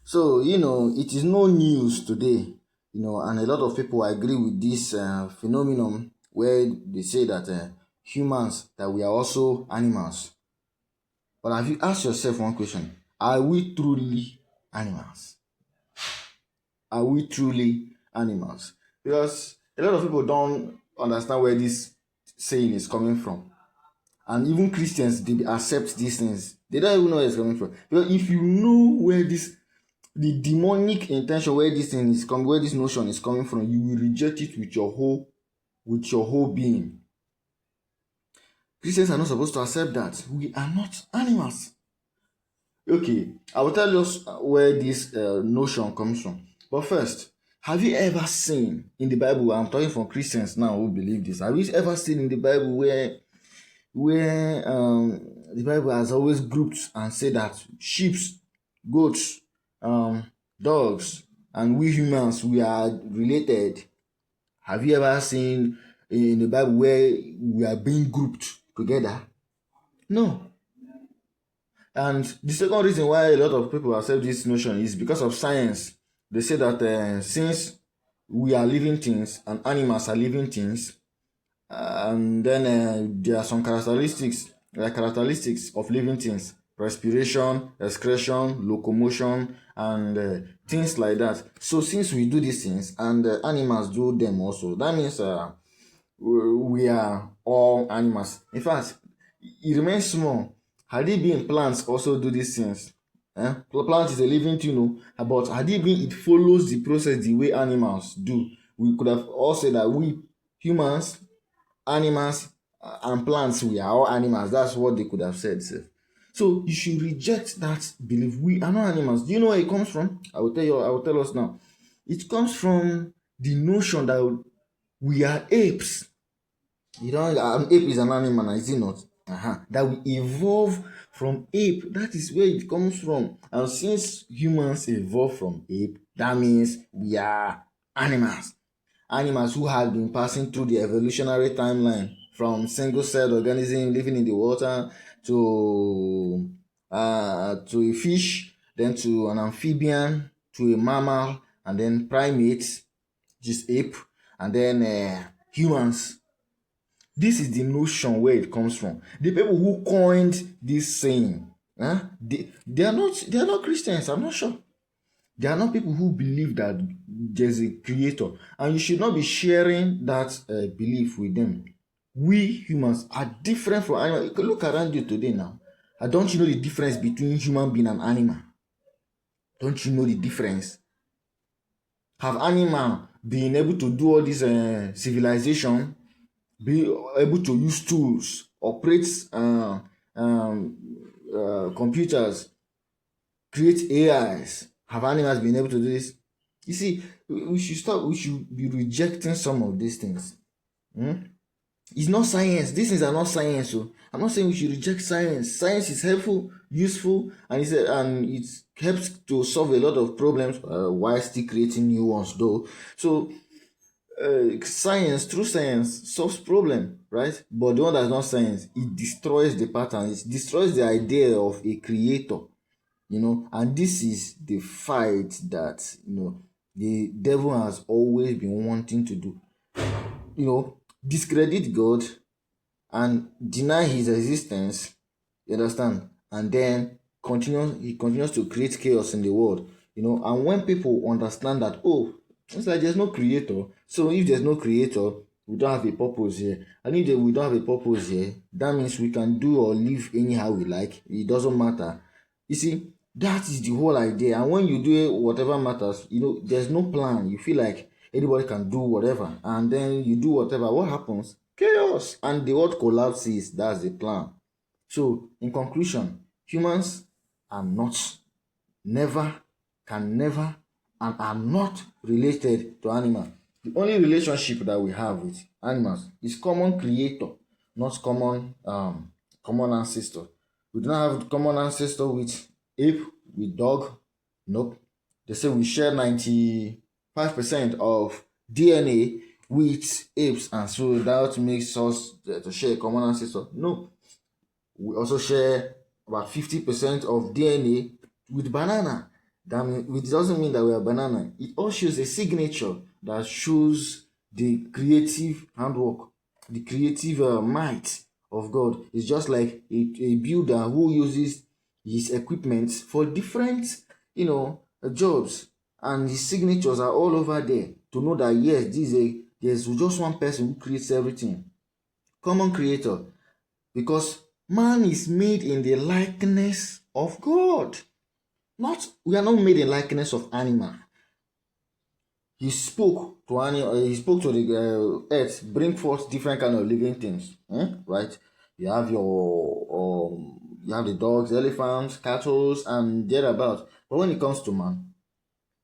So, it is no news today, and a lot of people agree with this phenomenon where they say that humans, that we are also animals. But have you asked yourself one question? Are we truly animals? Are we truly animals? Because a lot of people don't understand where this saying is coming from. And even Christians, they accept these things. They don't even know where it's coming from. Because if you know where the demonic intention, where this thing is coming, where this notion is coming from, you will reject it with your whole being. Christians are not supposed to accept that. We are not animals. Okay, I will tell you where this notion comes from. But first, have you ever seen in the Bible? I'm talking from Christians now who believe this. Have you ever seen in the Bible where the Bible has always grouped and said that sheep, goats, dogs, and we humans, we are related? Have you ever seen in the Bible where we are being grouped together? No. And the second reason why a lot of people accept this notion is because of science. They say that since we are living things and animals are living things, and then there are some characteristics of living things: respiration, excretion, locomotion, and things like that. So since we do these things and animals do them also, that means we are all animals. In fact, it remains small. Had it been plants also do these things? Plant is a living thing, but had it been it follows the process the way animals do, we could have all said that we humans, animals, and plants, we are all animals. That's what they could have said. So you should reject that belief. We are not animals. Do you know where it comes from? I will tell you. I will tell us now. It comes from the notion that we are apes. An ape is an animal, is it not? That we evolve from ape. That is where it comes from. And since humans evolve from ape, that means we are animals. Animals who have been passing through the evolutionary timeline from single-celled organism living in the water to a fish, then to an amphibian, to a mammal, and then primates, which is ape, and then humans. This is the notion where it comes from. The people who coined this saying, they are not Christians. I'm not sure. They are not people who believe that there's a creator, and you should not be sharing that belief with them. We humans are different from animals. You can look around you today now. Don't you know the difference between human being and animal? Don't you know the difference? Have animal been able to do all this civilization, be able to use tools, operate computers, create AIs? Have animals been able to do this? You see, we should stop. We should be rejecting some of these things. It's not science. These things are not science. So I'm not saying we should reject science. Science is helpful, useful, and it helps to solve a lot of problems while still creating new ones, though. So true science solves problem, right? But the one that's not science, it destroys the pattern. It destroys the idea of a creator. And this is the fight that the devil has always been wanting to do. Discredit God and deny his existence. You understand? And then he continues to create chaos in the world. And when people understand that, oh, it's like there's no creator. So if there's no creator, we don't have a purpose here. And if we don't have a purpose here, that means we can do or live anyhow we like. It doesn't matter. You see, that is the whole idea. And when you do whatever matters, there's no plan. You feel like anybody can do whatever. And then you do whatever. What happens? Chaos. And the world collapses. That's the plan. So, in conclusion, humans are not, never, can never, and are not related to animals. The only relationship that we have with animals is common creator, not common ancestor. We don't have common ancestor with ape, with dog. Nope. They say we share 95% of DNA with apes, and so that makes us to share a common ancestor. No. We also share about 50% of DNA with banana. That mean, it doesn't mean that we are banana. It all shows a signature that shows the creative handwork, the creative might of God. It's just like a builder who uses his equipment for different, jobs, and his signatures are all over there to know that yes, there's just one person who creates everything. Common creator, because man is made in the likeness of God. Not we are not made in likeness of animal. He spoke to the earth, bring forth different kind of living things. Right? You have you have the dogs, elephants, cattle, and thereabouts. But when it comes to man,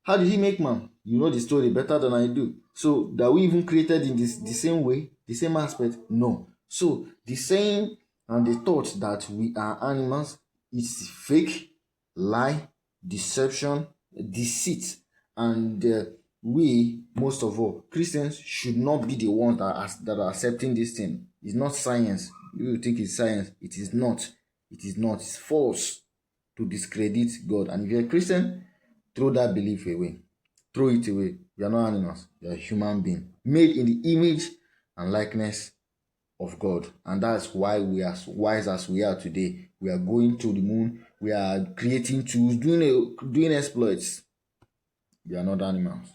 how did he make man? You know the story better than I do. So that we even created in the same way, the same aspect? No. So the saying and the thought that we are animals is fake, lie, deception, deceit, and we, most of all, Christians should not be the ones that are accepting this thing. It's not science. You think it's science. It is not. It is not. It's false to discredit God. And if you're a Christian, throw that belief away. Throw it away. You are not animals. You are a human being made in the image and likeness of God. And that's why we are as wise as we are today. We are going to the moon. We are creating tools, doing exploits. We are not animals.